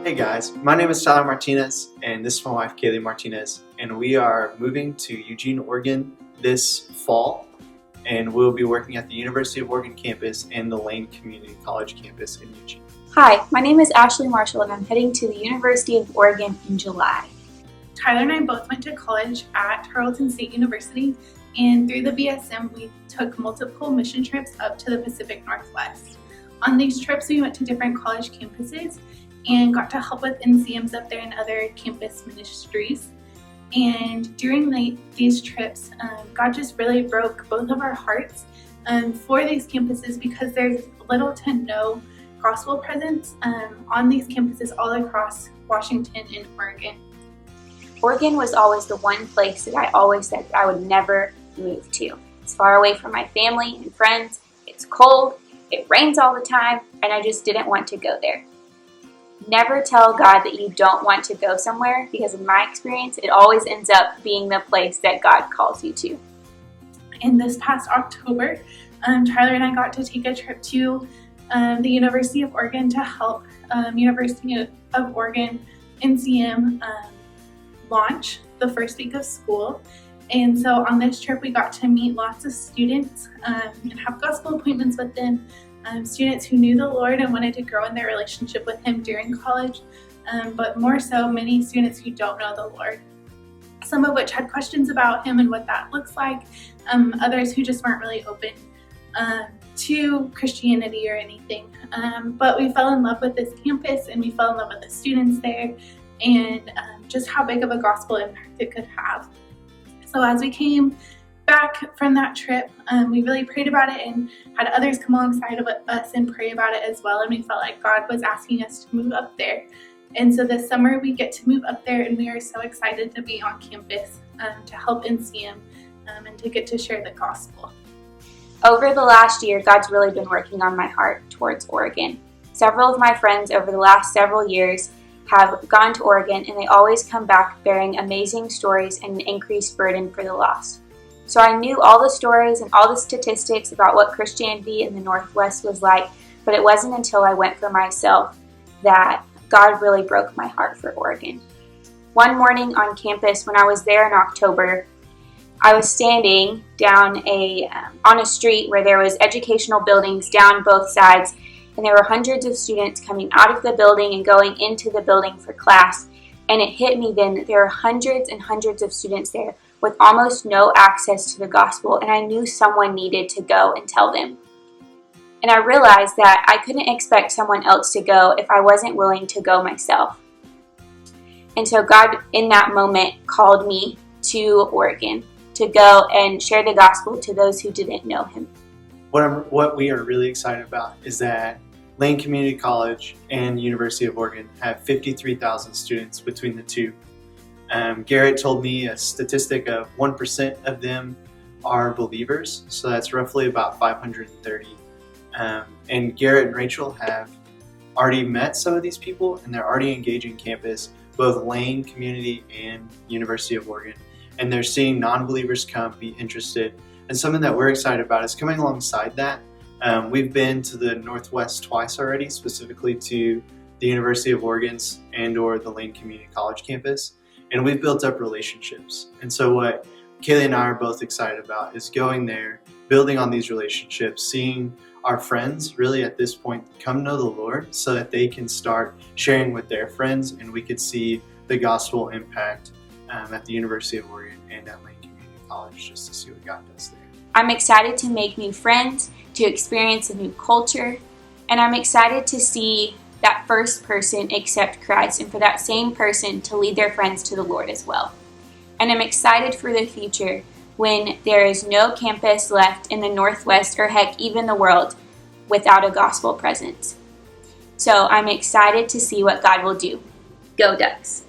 Hey guys, my name is Tyler Martinez and this is my wife Kaylee Martinez, and we are moving to Eugene, Oregon this fall, and we'll be working at the University of Oregon campus and the Lane Community College campus in Eugene. Hi, my name is Ashley Marshall and I'm heading to the University of Oregon in July. Tyler and I both went to college at Tarleton State University, and through the BSM we took multiple mission trips up to the Pacific Northwest. On these trips we went to different college campuses and got to help with NCMs up there and other campus ministries. And during these trips, God just really broke both of our hearts for these campuses, because there's little to no gospel presence on these campuses all across Washington and Oregon. Oregon was always the one place that I always said that I would never move to. It's far away from my family and friends, it's cold, it rains all the time, and I just didn't want to go there. Never tell God that you don't want to go somewhere, because in my experience, it always ends up being the place that God calls you to. In this past October, Tyler and I got to take a trip to the University of Oregon to help University of Oregon NCM launch the first week of school. And so on this trip, we got to meet lots of students and have gospel appointments with them. Students who knew the Lord and wanted to grow in their relationship with Him during college, but more so many students who don't know the Lord. Some of which had questions about Him and what that looks like, others who just weren't really open to Christianity or anything. But we fell in love with this campus and we fell in love with the students there, and just how big of a gospel impact it could have. So as we came back from that trip, we really prayed about it and had others come alongside of us and pray about it as well, and we felt like God was asking us to move up there. And so this summer we get to move up there, and we are so excited to be on campus to help NCM and to get to share the gospel. Over the last year, God's really been working on my heart towards Oregon. Several of my friends over the last several years have gone to Oregon, and they always come back bearing amazing stories and an increased burden for the lost. So I knew all the stories and all the statistics about what Christianity in the Northwest was like, but it wasn't until I went for myself that God really broke my heart for Oregon. One morning on campus when I was there in October, I was standing down on a street where there was educational buildings down both sides, and there were hundreds of students coming out of the building and going into the building for class. And it hit me then that there are hundreds and hundreds of students there with almost no access to the gospel, and I knew someone needed to go and tell them. And I realized that I couldn't expect someone else to go if I wasn't willing to go myself. And so God, in that moment, called me to Oregon to go and share the gospel to those who didn't know Him. What we are really excited about is that Lane Community College and University of Oregon have 53,000 students between the two. Garrett told me a statistic of 1% of them are believers, so that's roughly about 530. And Garrett and Rachel have already met some of these people, and they're already engaging campus, both Lane Community and University of Oregon. And they're seeing non-believers come, be interested. And something that we're excited about is coming alongside that. We've been to the Northwest twice already, specifically to the University of Oregon's and or the Lane Community College campus. And we've built up relationships. And so what Kaylee and I are both excited about is going there, building on these relationships, seeing our friends really at this point come know the Lord so that they can start sharing with their friends, and we could see the gospel impact at the University of Oregon and at Lane Community College, just to see what God does there. I'm excited to make new friends, to experience a new culture, and I'm excited to see that first person accept Christ, and for that same person to lead their friends to the Lord as well. And I'm excited for the future when there is no campus left in the Northwest, or heck, even the world, without a gospel presence. So I'm excited to see what God will do. Go Ducks!